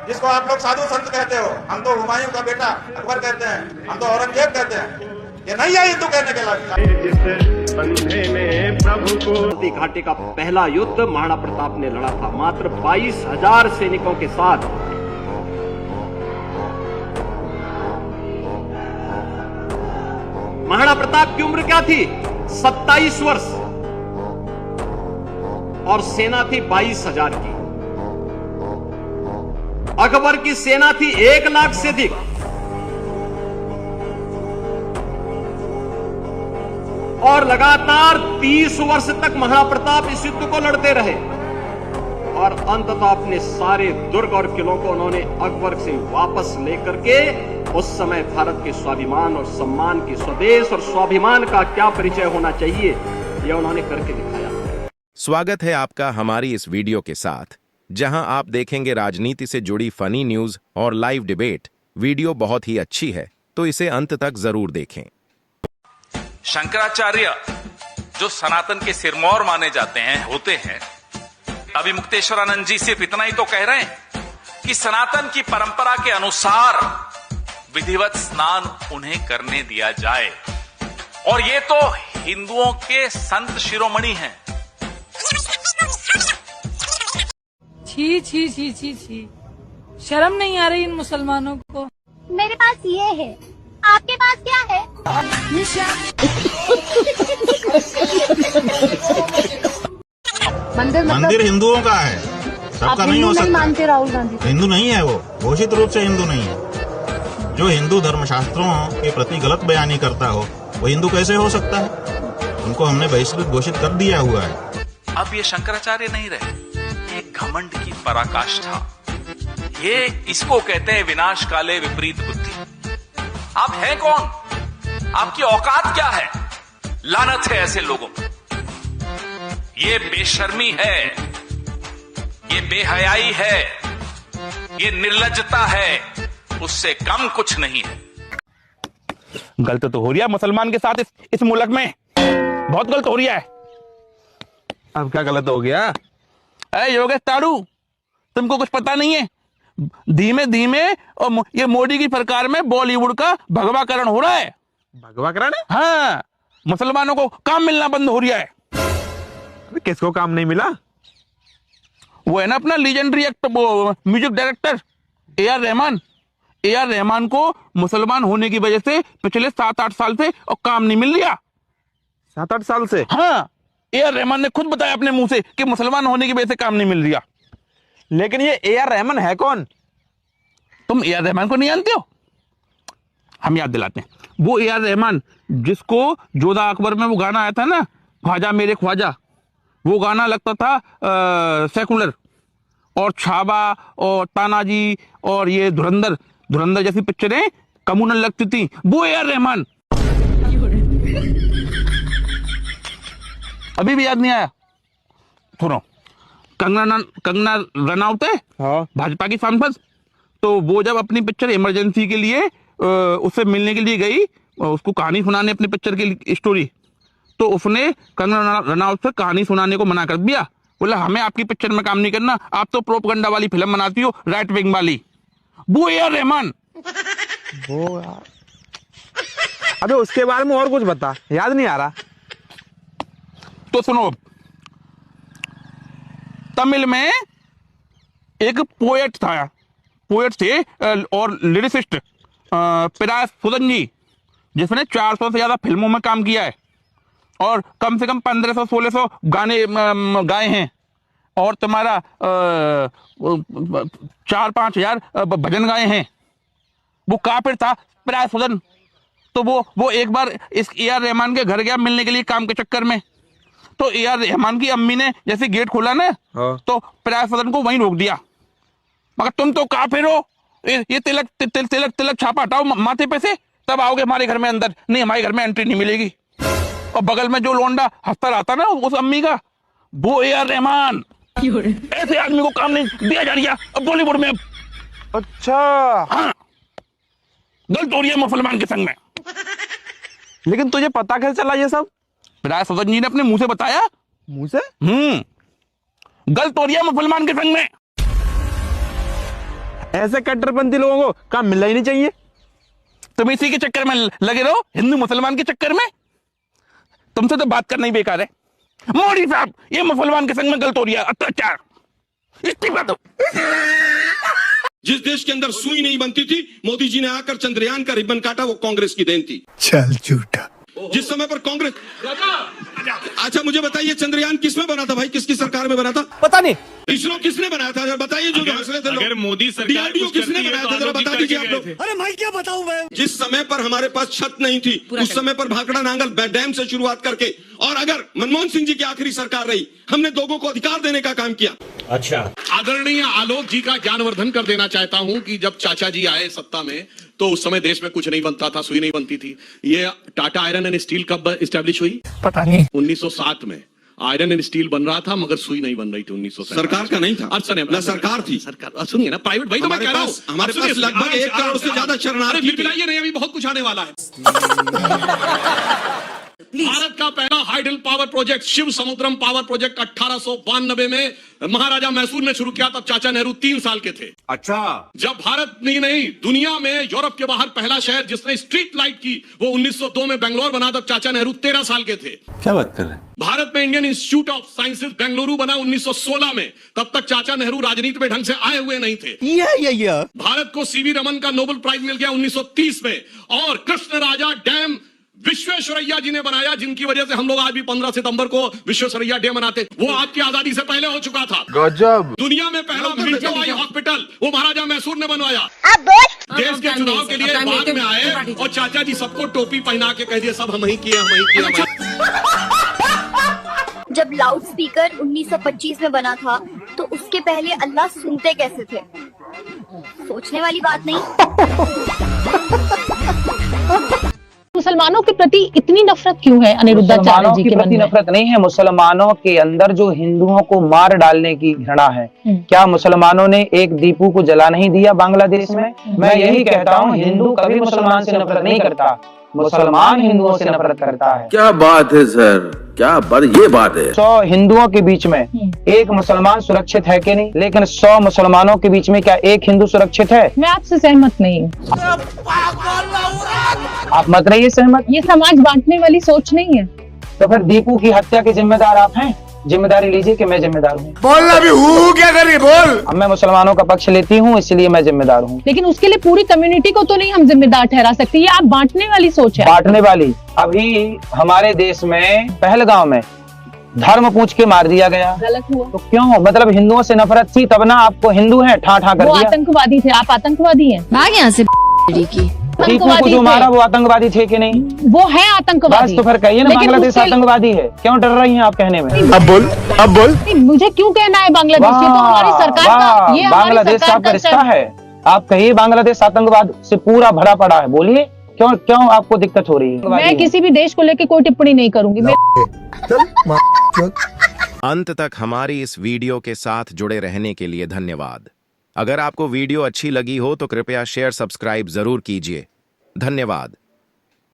जिसको आप लोग साधु संत कहते हो, हम तो हुमायूं का बेटा अकबर कहते हैं, हम तो औरंगजेब कहते हैं, ये नहीं है हिंदू कहने के लायक। बंधे में प्रभु को घाटी का पहला युद्ध महाराणा प्रताप ने लड़ा था, मात्र 22,000 सैनिकों के साथ। महाराणा प्रताप की उम्र क्या थी? 27 वर्ष, और सेना थी 22,000 की। अकबर की सेना थी 1 लाख से अधिक। और लगातार 30 वर्ष तक महाराणा प्रताप इस युद्ध को लड़ते रहे, और अंततः अपने सारे दुर्ग और किलों को उन्होंने अकबर से वापस लेकर के उस समय भारत के स्वाभिमान और सम्मान की, स्वदेश और स्वाभिमान का क्या परिचय होना चाहिए, यह उन्होंने करके दिखाया। स्वागत है आपका हमारी इस वीडियो के साथ, जहां आप देखेंगे राजनीति से जुड़ी फनी न्यूज और लाइव डिबेट। वीडियो बहुत ही अच्छी है, तो इसे अंत तक जरूर देखें। शंकराचार्य जो सनातन के सिरमौर माने जाते हैं, होते हैं, अभी मुक्तेश्वरानंद जी सिर्फ इतना ही तो कह रहे हैं कि सनातन की परंपरा के अनुसार विधिवत स्नान उन्हें करने दिया जाए, और ये तो हिंदुओं के संत शिरोमणि हैं। छी छी छी छी छी, शर्म नहीं आ रही इन मुसलमानों को। मेरे पास ये है, आपके पास क्या है? मंदिर हिंदुओं का है, सबका नहीं हो सकता। मानते राहुल गांधी हिंदू नहीं है वो, घोषित रूप से हिंदू नहीं है। जो हिंदू धर्मशास्त्रों के प्रति गलत बयानी करता हो, वो हिंदू कैसे हो सकता है? उनको हमने बहिष्कृत घोषित कर दिया हुआ है। अब ये शंकराचार्य नहीं रहे, ये घमंड की पराकाष्ठा, ये इसको कहते हैं विनाश काले विपरीत बुद्धि। आप हैं कौन? आपकी औकात क्या है? लानत है ऐसे लोगों पर। ये बेशर्मी है, ये बेहयाई है, ये निर्लज्जता है, उससे कम कुछ नहीं है। गलत तो हो रहा है मुसलमान के साथ इस मुल्क में, बहुत गलत हो रहा है। अब क्या गलत हो गया? अरे योगेश तारू, तुमको कुछ पता नहीं है? धीमे धीमे और ये मोदी की सरकार में बॉलीवुड का भगवाकरण हो रहा है। भगवाकरण? हाँ, मुसलमानों को काम मिलना बंद हो रहा है। किसको काम नहीं मिला? वो है ना अपना legendary actor, music director AR. Rahman. AR. Rahman को मुसलमान होने की वजह से पिछले 7-8 साल से और काम नहीं मिल रहा। 7-8 साल से? हाँ, ए.आर. रहमान ने खुद बताया अपने मुंह से कि मुसलमान होने की वजह से काम नहीं मिल रहा। लेकिन ये ए.आर. रहमान है कौन? तुम ए.आर. रहमान को नहीं जानते हो? हम याद दिलाते हैं। वो ए.आर. रहमान जिसको जोधा अकबर में वो गाना आया था ना, ख्वाजा मेरे ख्वाजा, वो गाना लगता था सेकुलर, और छावा और तानाजी और ये धुरंधर जैसी पिक्चरें कम्युनल लगती थी, वो ए.आर. रहमान। अभी भी याद नहीं आया? सुनो, कंगना रनौत है, हाँ, भाजपा की सांसद, तो वो जब अपनी पिक्चर इमरजेंसी के लिए उससे मिलने के लिए गई, उसको कहानी सुनाने अपनी पिक्चर की स्टोरी, तो उसने कंगना रनौत से कहानी सुनाने को मना कर दिया। बोला हमें आपकी पिक्चर में काम नहीं करना, आप तो प्रोपगंडा वाली फिल्म बनाती हो, राइट विंग वाली। वो ए.आर. रहमान। वो यार, अबे उसके बारे में और कुछ बता, याद नहीं आ रहा। तो सुनो, तमिल में एक पोएट थे और लिरिसिस्ट पिरास सुदन जी, जिसने 400 से ज्यादा फिल्मों में काम किया है और कम से कम 1500-1600 गाने गाए हैं, और तुम्हारा 4-5 हजार भजन गाए हैं। वो काफिर था पिरास सुदन, तो वो एक बार इस ए.आर. रहमान के घर गया मिलने के लिए काम के चक्कर में। तो ए.आर. रहमान की अम्मी ने जैसे गेट खोला ना, तो पिरास सुदन को वहीं रोक दिया। मगर तुम तो काफिर हो, ये तिलक छापा हटाओ माथे पे से, तब आओगे हमारे घर में अंदर, नहीं हमारे घर में एंट्री नहीं मिलेगी। और बगल में जो लोंडा हंसता रहता ना उस अम्मी का, वो ए.आर. रहमान। ऐसे आदमी को काम नहीं दिया जा रहा अब बॉलीवुड में। अच्छा, हाँ, गलत हो रही है मुसलमान के संग में। लेकिन तुझे पता कैसे चला ये सब? पिरास सुदन जी ने अपने मुंह से बताया। मुंह से? गलत हो रही है मुसलमान के संग में। ऐसे कट्टरपंथी लोगों को काम मिलना ही नहीं चाहिए। तुम इसी के चक्कर में लगे रहो, हिंदू मुसलमान के चक्कर में। तुमसे तो बात करना ही बेकार है। मोदी साहब, ये मुसलमान के संग में गलत हो रही है, अत्याचार, इस्तीफा दो। जिस देश के अंदर सुई नहीं बनती थी, मोदी जी ने आकर चंद्रयान का रिबन काटा, वो कांग्रेस की देन थी। चल झूठा। जिस समय पर कांग्रेस, अच्छा मुझे बताइए चंद्रयान किसमें बना था भाई, किसकी सरकार में बना था? पता नहीं। इसरो किसने बनाया था, जरा बताइए। जो मसले थे, अगर मोदी सरकार, डीआरडीओ किसने बनाया था, जरा बता दीजिए आप लोग। अरे मैं क्या बताऊं मैं। जिस समय पर हमारे पास छत नहीं थी, उस समय पर भाखड़ा नांगल डैम से शुरुआत करके, और अगर मनमोहन सिंह जी की आखिरी सरकार रही, हमने लोगों को अधिकार देने का काम किया। अच्छा, आदरणीय आलोक जी का ज्ञानवर्धन कर देना चाहता हूं कि जब चाचा जी आए सत्ता में, तो उस समय देश में कुछ नहीं बनता था, सुई नहीं बनती थी। ये टाटा आयरन एंड स्टील कब एस्टेब्लिश हुई? पता नहीं। 1907 में आयरन एंड स्टील बन रहा था, मगर सुई नहीं बन रही थी 1907। सरकार का नहीं था, ना सरकार थी, सरकार सुनिए ना, प्राइवेट। भाई तो मैं कह रहा हूं, हमारे पास लगभग 1 करोड़ से ज्यादा शरणार्थी थे। नहीं, अभी बहुत कुछ आने वाला है। भारत का पहला हाइडल पावर प्रोजेक्ट शिव समुद्रम पावर प्रोजेक्ट 1892 में महाराजा मैसूर ने शुरू किया। तब चाचा नेहरू 3 साल के थे। अच्छा, जब भारत नहीं दुनिया में यूरोप के बाहर पहला शहर जिसने स्ट्रीट लाइट की, वो 1902 में बेंगलोर बना। तब चाचा नेहरू 13 साल के थे। क्या बात कर रहे हैं? भारत में Indian institute of sciences Bengaluru बना 1916 में। तब तक चाचा नेहरू राजनीति में ढंग से आए हुए नहीं थे। भारत को सीवी रमन का नोबेल प्राइज मिल गया 1930 में। और कृष्ण राजा डैम विश्वेश्वरैया जी ने बनाया, जिनकी वजह से हम लोग आज भी 15 सितंबर को विश्वेश्वरैया डे मनाते। वो आपकी आजादी से पहले हो चुका था। गजब। दुनिया में पहला मेडिकल आई हॉस्पिटल वो महाराजा मैसूर ने बनवाया। देश के चुनाव के लिए बाद में आए और चाचा जी सबको टोपी पहना के कह दिए सब हम ही किए, हम ही किए। जब लाउड स्पीकर 1925 में बना था, तो उसके पहले अल्लाह सुनते कैसे थे? सोचने वाली बात नहीं। मुसलमानों के प्रति इतनी नफरत क्यों है अनिरुद्धाचार्य जी के मन में? नफरत नहीं है, मुसलमानों के अंदर जो हिंदुओं को मार डालने की घृणा है। क्या मुसलमानों ने एक दीपू को जला नहीं दिया बांग्लादेश में? मैं यही कहता हूँ, हिंदू कभी मुसलमान से नफरत नहीं करता, मुसलमान हिंदुओं से नफरत करता है। क्या बात है सर, क्या बात, ये बात है। 100 हिंदुओं के बीच में एक मुसलमान सुरक्षित है कि नहीं? लेकिन 100 मुसलमानों के बीच में क्या एक हिंदू सुरक्षित है? मैं आपसे सहमत नहीं हूँ। आप मत रहिए सहमत। ये समाज बांटने वाली सोच नहीं है। तो फिर दीपू की हत्या के जिम्मेदार आप हैं? जिम्मेदारी लीजिए कि मैं जिम्मेदार हूँ। बोलना भी हूँ क्या करिए बोल। अब मैं मुसलमानों का पक्ष लेती हूँ, इसलिए मैं जिम्मेदार हूँ। लेकिन उसके लिए पूरी कम्युनिटी को तो नहीं हम जिम्मेदार ठहरा सकते। ये आप बांटने वाली सोच है। बांटने वाली। अभी हमारे देश में पहलगांव में धर्म पूछ के मार दिया गया। गलत हुआ। तो क्यों? मतलब हिंदुओं से नफरत थी, तब ना आपको हिंदू है ठा ठा कर वो दिया। आतंकवादी थे, आप आतंकवादी हैं। भाग यहाँ से। दीपू को जो मारा वो आतंकवादी थे कि नहीं? वो है आतंकवादी। बस तो फिर कहिए ना बांग्लादेश आतंकवादी है। क्यों डर रही हैं आप कहने में? अब बोल, अब बोल। मुझे क्यों कहना है बांग्लादेश? ये तो हमारी सरकार का, ये बांग्लादेश का आपका रिश्ता है। आप कहिए बांग्लादेश आतंकवाद से पूरा भरा पड़ा है, बोलिए क्यों क्यों आपको दिक्कत हो रही है? मैं किसी भी देश को लेकर कोई टिप्पणी नहीं करूंगी। अंत तक हमारी इस वीडियो के साथ जुड़े रहने के लिए धन्यवाद। अगर आपको वीडियो अच्छी लगी हो तो कृपया शेयर सब्सक्राइब जरूर कीजिए। धन्यवाद।